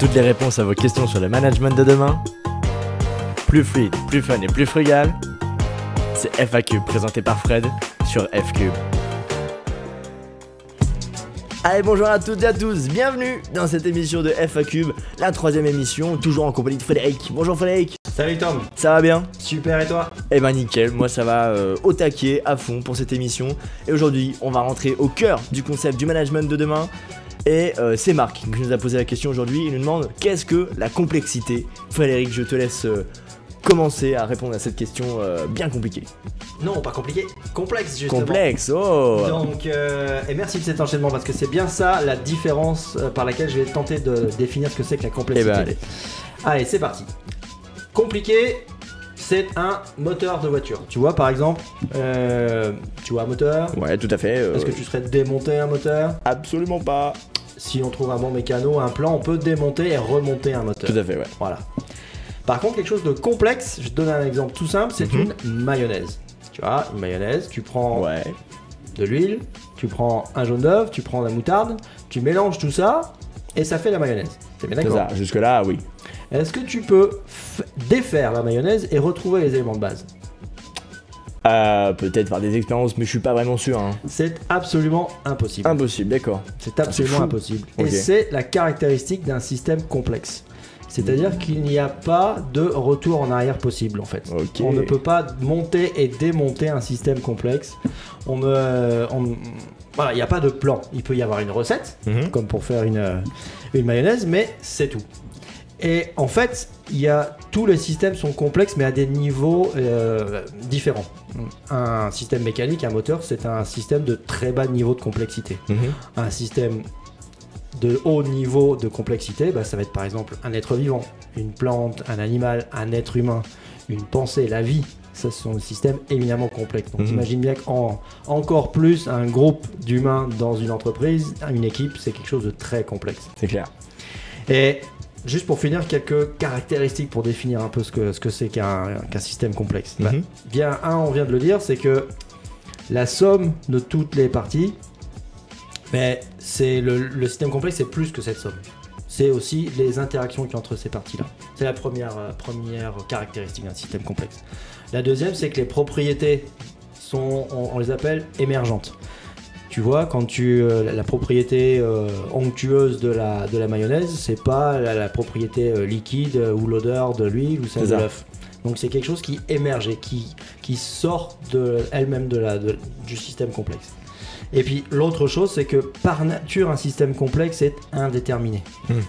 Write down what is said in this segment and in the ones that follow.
Toutes les réponses à vos questions sur le management de demain. Plus fluide, plus fun et plus frugal. C'est FACube présenté par Fred sur FCube. Allez, bonjour à toutes et à tous, bienvenue dans cette émission de FACube, la 3ème émission, toujours en compagnie de Frédéric. Bonjour Frédéric. Salut Tom. Ça va bien? Super, et toi? Eh ben nickel, moi ça va au taquet, à fond pour cette émission. Et aujourd'hui, on va rentrer au cœur du concept du management de demain. Et c'est Marc qui nous a posé la question aujourd'hui, il nous demande qu'est-ce que la complexité? Frédéric, je te laisse commencer à répondre à cette question bien compliquée. Non, pas compliqué, complexe justement. Complexe, oh. Donc, et merci de cet enchaînement parce que c'est bien ça la différence par laquelle je vais tenter de définir ce que c'est que la complexité. Eh ben, allez, c'est parti. Compliqué, c'est un moteur de voiture. Tu vois, par exemple, tu vois un moteur. Ouais, tout à fait. Est-ce que tu serais démonter un moteur? Absolument pas. Si on trouve un bon mécano, un plan, on peut démonter et remonter un moteur. Tout à fait, ouais. Voilà. Par contre, quelque chose de complexe, je te donne un exemple tout simple, c'est une mayonnaise. Tu vois, une mayonnaise, tu prends de l'huile, tu prends un jaune d'œuf, tu prends de la moutarde, tu mélanges tout ça et ça fait la mayonnaise. T'es bien d'accord? C'est ça, jusque-là, oui. Est-ce que tu peux défaire la mayonnaise et retrouver les éléments de base? Peut-être par des expériences, mais je suis pas vraiment sûr. Hein. C'est absolument impossible. Impossible, d'accord. C'est absolument impossible. Okay. Et c'est la caractéristique d'un système complexe. C'est-à-dire qu'il n'y a pas de retour en arrière possible en fait. Okay. On ne peut pas monter et démonter un système complexe. Voilà, il n'y a pas de plan. Il peut y avoir une recette, comme pour faire une mayonnaise, mais c'est tout. Et en fait, tous les systèmes sont complexes, mais à des niveaux différents. Un système mécanique, un moteur, c'est un système de très bas niveau de complexité. Un système de haut niveau de complexité, ça va être par exemple un être vivant, une plante, un animal, un être humain, une pensée, la vie. Ça, ce sont des systèmes éminemment complexes. Donc imagine bien qu'encore plus un groupe d'humains dans une entreprise, une équipe, c'est quelque chose de très complexe. C'est clair. Et juste pour finir, quelques caractéristiques pour définir un peu ce que c'est qu'un système complexe. On vient de le dire, c'est que la somme de toutes les parties, mais c'est le système complexe, c'est plus que cette somme. C'est aussi les interactions qu'il y a entre ces parties-là. C'est la première caractéristique d'un système complexe. La deuxième, c'est que les propriétés sont, on les appelle émergentes. Tu vois, quand la propriété onctueuse de la mayonnaise, c'est pas la propriété liquide ou l'odeur de l'huile ou celle de l'œuf. Donc c'est quelque chose qui émerge et qui sort elle-même du système complexe. Et puis l'autre chose, c'est que par nature, un système complexe est indéterminé.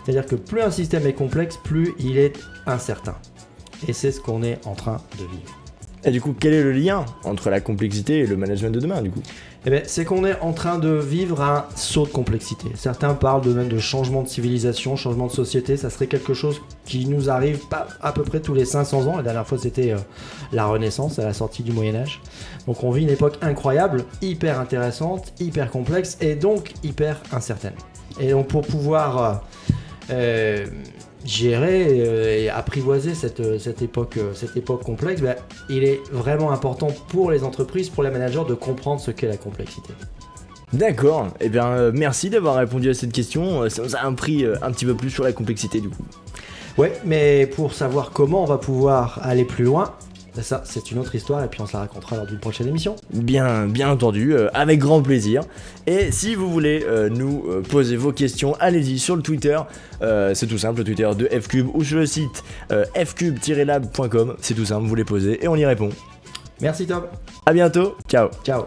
C'est-à-dire que plus un système est complexe, plus il est incertain. Et c'est ce qu'on est en train de vivre. Et du coup, quel est le lien entre la complexité et le management de demain, du coup? Eh bien, c'est qu'on est en train de vivre un saut de complexité. Certains parlent même de changement de civilisation, changement de société. Ça serait quelque chose qui nous arrive à peu près tous les 500 ans. La dernière fois, c'était la Renaissance, à la sortie du Moyen-Âge. Donc, on vit une époque incroyable, hyper intéressante, hyper complexe et donc hyper incertaine. Et donc, pour pouvoir gérer et apprivoiser cette époque complexe, il est vraiment important pour les entreprises, pour les managers de comprendre ce qu'est la complexité. D'accord, eh bien merci d'avoir répondu à cette question, ça nous a appris un petit peu plus sur la complexité du coup. Ouais, mais pour savoir comment on va pouvoir aller plus loin, ça c'est une autre histoire et puis on se la racontera lors d'une prochaine émission. Bien entendu, avec grand plaisir. Et si vous voulez nous poser vos questions, allez-y sur le Twitter, c'est tout simple, le Twitter de FCube ou sur le site fcube-lab.com, c'est tout simple, vous les posez et on y répond. Merci Tom. À bientôt, ciao. Ciao.